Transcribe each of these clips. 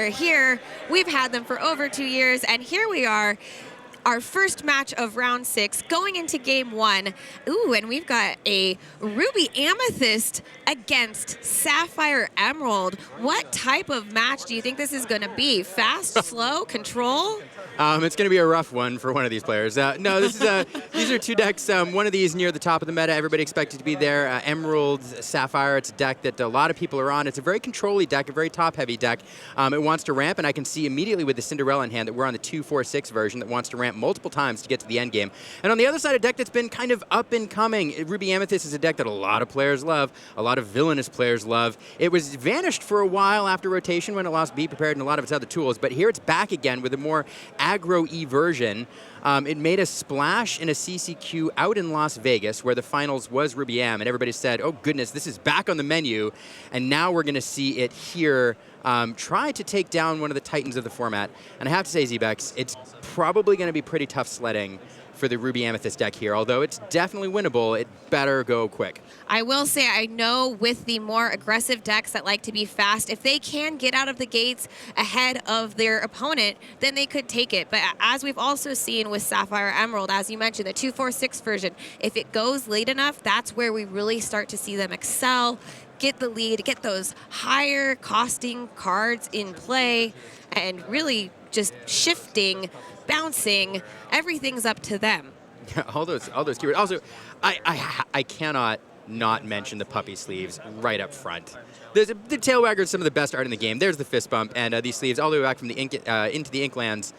are here. We've had them for over 2 years, and here we are, our first match of round 6, going into game 1. Ooh, and we've got a Ruby Amethyst against Sapphire Emerald. What type of match do you think this is going to be? Fast, slow, control? It's going to be a rough one for one of these players. No, this is these are 2 decks. One of these near the top of the meta. Everybody expected to be there. Emerald, Sapphire. It's a deck that a lot of people are on. It's a very control-y deck, a very top-heavy deck. It wants to ramp, and I can see immediately with the Cinderella in hand that we're on the 2-4-6 version that wants to ramp multiple times to get to the end game. And on the other side, a deck that's been kind of up and coming. Ruby Amethyst is a deck that a lot of players love, a lot of villainous players love. It was vanished for a while after rotation when it lost Be Prepared and a lot of its other tools, but here it's back again with a more aggro-y version. It made a splash in a CCQ out in Las Vegas where the finals was Ruby Am, and everybody said, oh goodness, this is back on the menu, and now we're going to see it here try to take down one of the titans of the format. And I have to say, Zbex, it's probably going to be pretty tough sledding for the Ruby Amethyst deck here. Although it's definitely winnable, it better go quick. I will say, I know with the more aggressive decks that like to be fast, if they can get out of the gates ahead of their opponent, then they could take it. But as we've also seen with Sapphire Emerald, as you mentioned, the 2-4-6 version, if it goes late enough, that's where we really start to see them excel, get the lead, get those higher costing cards in play, and really just shifting, bouncing, everything's up to them. Yeah, all those keywords. Also, I cannot not mention the puppy sleeves right up front. The Tailwagger is some of the best art in the game. There's the fist bump, and these sleeves all the way back from the Into the Inklands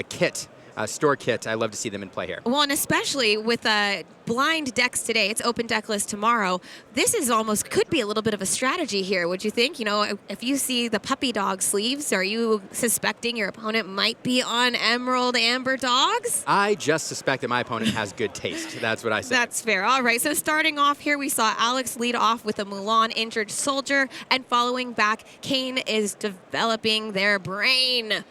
kit. Store kit. I love to see them in play here. Well, and especially with blind decks today, it's open deck list tomorrow. This is almost could be a little bit of a strategy here. Would you think? You know, if you see the puppy dog sleeves, are you suspecting your opponent might be on Emerald Amber dogs? I just suspect that my opponent has good taste. That's what I say. That's fair. All right. So starting off here, we saw Alex lead off with a Mulan Injured Soldier, and following back, Kane is developing their brain.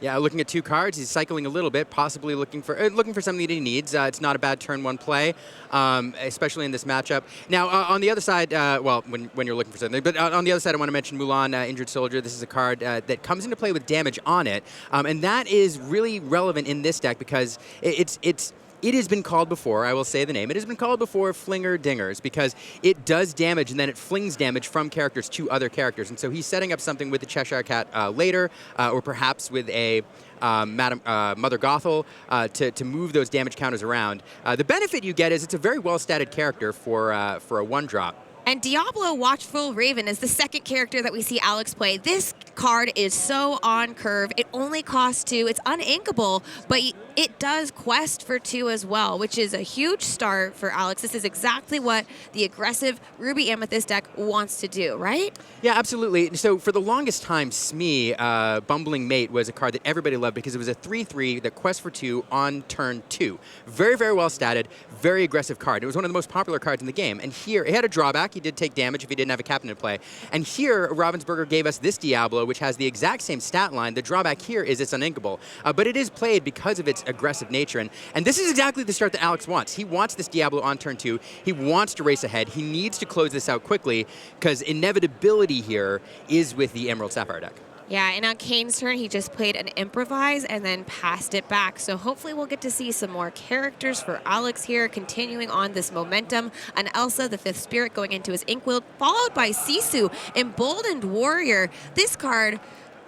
Yeah, looking at 2 cards, he's cycling a little bit, possibly looking for something that he needs. It's not a bad turn 1 play, especially in this matchup. Now, on the other side, well, when you're looking for something, but on the other side, I want to mention Mulan Injured Soldier. This is a card that comes into play with damage on it, and that is really relevant in this deck because it has been called before, I will say the name, it has been called before Flinger Dingers because it does damage and then it flings damage from characters to other characters. And so he's setting up something with the Cheshire Cat later, or perhaps with a Mother Gothel to move those damage counters around. The benefit you get is it's a very well-statted character for a 1-drop. And Diablo Watchful Raven is the second character that we see Alex play. This card is so on curve. It only costs 2. It's uninkable, but it does quest for 2 as well, which is a huge start for Alex. This is exactly what the aggressive Ruby Amethyst deck wants to do, right? Yeah, absolutely. So for the longest time, Smee, Bumbling Mate, was a card that everybody loved because it was a 3/3 that quests for 2 on turn 2. Very, very well statted, very aggressive card. It was one of the most popular cards in the game. And here, it had a drawback. He did take damage if he didn't have a captain in play. And here, Ravensburger gave us this Diablo, which has the exact same stat line. The drawback here is it's uninkable. But it is played because of its aggressive nature. And this is exactly the start that Alex wants. He wants this Diablo on turn 2. He wants to race ahead. He needs to close this out quickly because inevitability here is with the Emerald Sapphire deck. Yeah, and on Kane's turn, he just played an Improvise and then passed it back. So hopefully we'll get to see some more characters for Alex here, continuing on this momentum. And Elsa, the 5th Spirit, going into his Inkwell, followed by Sisu, Emboldened Warrior. This card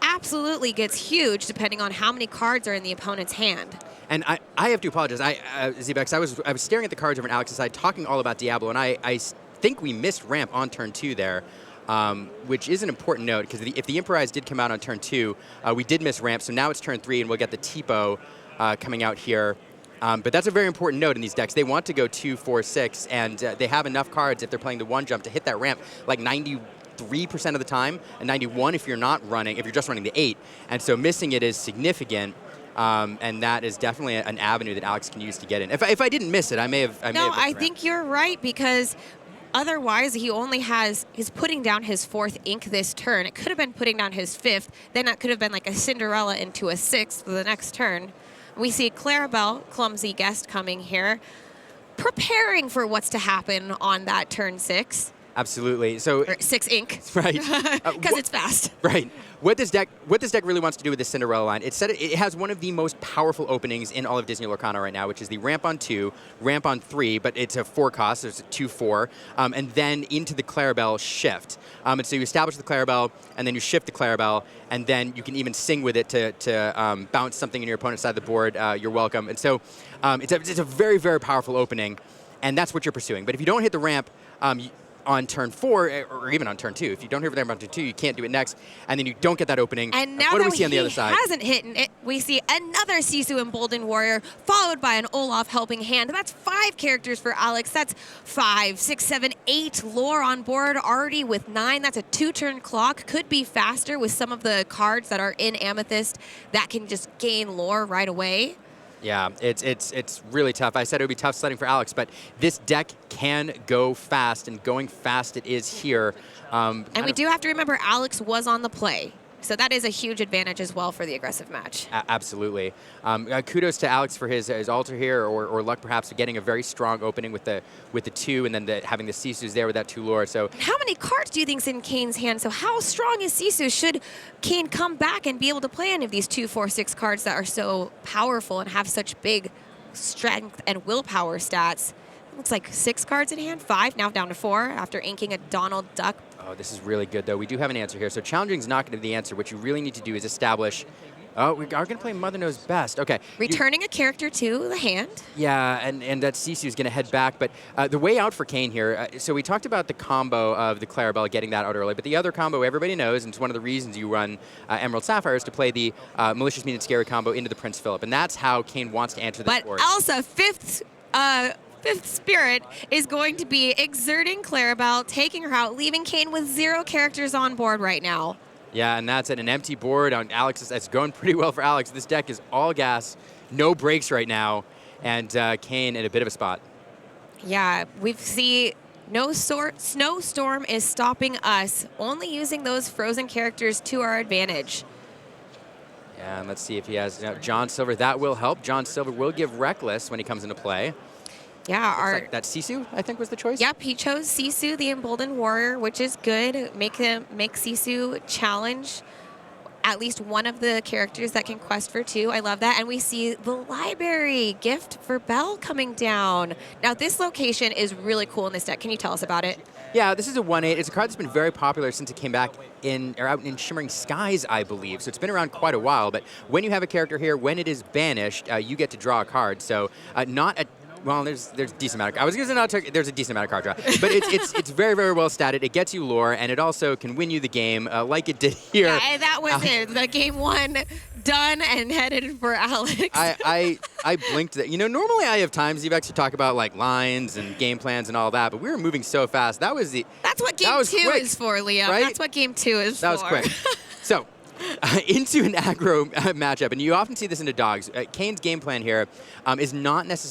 absolutely gets huge depending on how many cards are in the opponent's hand. And I have to apologize. Zbex, I was staring at the cards over on Alex's side, talking all about Diablo, and I think we missed ramp on turn 2 there. Which is an important note, because if the Improvise did come out on turn 2, we did miss ramp, so now it's turn 3, and we'll get the Tipo coming out here. But that's a very important note in these decks. They want to go 2, 4, 6, and they have enough cards if they're playing the 1-jump to hit that ramp like 93% of the time, and 91 if you're just running the 8. And so missing it is significant. And that is definitely an avenue that Alex can use to get in. If I didn't miss it, I may have. No, I think you're right, because otherwise, he's putting down his 4th ink this turn. It could have been putting down his 5th. Then that could have been like a Cinderella into a 6th for the next turn. We see Clarabelle, clumsy guest, coming here, preparing for what's to happen on that turn 6. Absolutely. So Or 6 ink. right. Because it's fast. Right. What this deck really wants to do with this Cinderella line, it has one of the most powerful openings in all of Disney Lorcana right now, which is the ramp on 2, ramp on 3, but it's a 4 cost, so it's a 2/4, and then into the Clarabelle shift. And so you establish the Clarabelle, and then you shift the Clarabelle, and then you can even sing with it to bounce something in your opponent's side of the board. You're welcome. And so it's a very, very powerful opening, and that's what you're pursuing. But if you don't hit the ramp, on turn 4, or even on turn 2. If you don't hit the ramp on turn 2, you can't do it next, and then you don't get that opening. And now what do that we see on the other side? hasn't hit it, we see another Sisu Emboldened Warrior, followed by an Olaf Helping Hand. That's 5 characters for Alex. That's 5, 6, 7, 8 lore on board, already with 9. That's a 2-turn clock. Could be faster with some of the cards that are in Amethyst that can just gain lore right away. Yeah, it's really tough. I said it would be tough sledding for Alex, but this deck can go fast, and going fast it is here. And we do have to remember Alex was on the play. So that is a huge advantage as well for the aggressive match. Absolutely. Kudos to Alex for his altar here, or luck perhaps of getting a very strong opening with the 2, and then having the Sisus there with that 2 lore. So how many cards do you think's in Kane's hand? So how strong is Sisu? Should Kane come back and be able to play any of these 2, 4, 6 cards that are so powerful and have such big strength and willpower stats? Looks like 6 cards in hand, 5, now down to 4 after inking a Donald Duck. Oh, this is really good, though. We do have an answer here. So challenging is not going to be the answer. What you really need to do is establish... Oh, we are going to play Mother Knows Best. Okay. Returning a character to the hand. Yeah, and that Sisu is going to head back. But the way out for Kane here, so we talked about the combo of the Clarabelle, getting that out early. But the other combo everybody knows, and it's one of the reasons you run Emerald Sapphire, is to play the Malicious Mean and Scary combo into the Prince Philip. And that's how Kane wants to answer this board. But Elsa, fifth Spirit, is going to be exerting Clarabelle, taking her out, leaving Kane with 0 characters on board right now. Yeah, and that's at an empty board on Alex. That's going pretty well for Alex. This deck is all gas, no breaks right now, and Kane in a bit of a spot. Yeah, we see Snowstorm is stopping us, only using those frozen characters to our advantage. Yeah, and let's see if he has John Silver. That will help. John Silver will give Reckless when he comes into play. Yeah, like that Sisu, I think, was the choice. Yep, he chose Sisu, the Emboldened Warrior, which is good. Make Sisu challenge at least one of the characters that can quest for 2. I love that. And we see the library gift for Belle coming down. Now, this location is really cool in this deck. Can you tell us about it? Yeah, this is a 1/8. It's a card that's been very popular since it came back out in Shimmering Skies, I believe. So it's been around quite a while. But when you have a character here, when it is banished, you get to draw a card. So not a Well, there's a decent amount. I was going to say there's a decent amount of card draw, but it's very, very well statted. It gets you lore, and it also can win you the game, like it did here. Yeah, and that was it. The game 1 done and headed for Alex. I blinked that. Normally I have time, Zevex, to talk about like lines and game plans and all that, but we were moving so fast. That's what game 2 is for, Liam. Right? That's what game 2 is for. That was quick. So. Into an aggro matchup, and you often see this into dogs. Kane's game plan here is not necessarily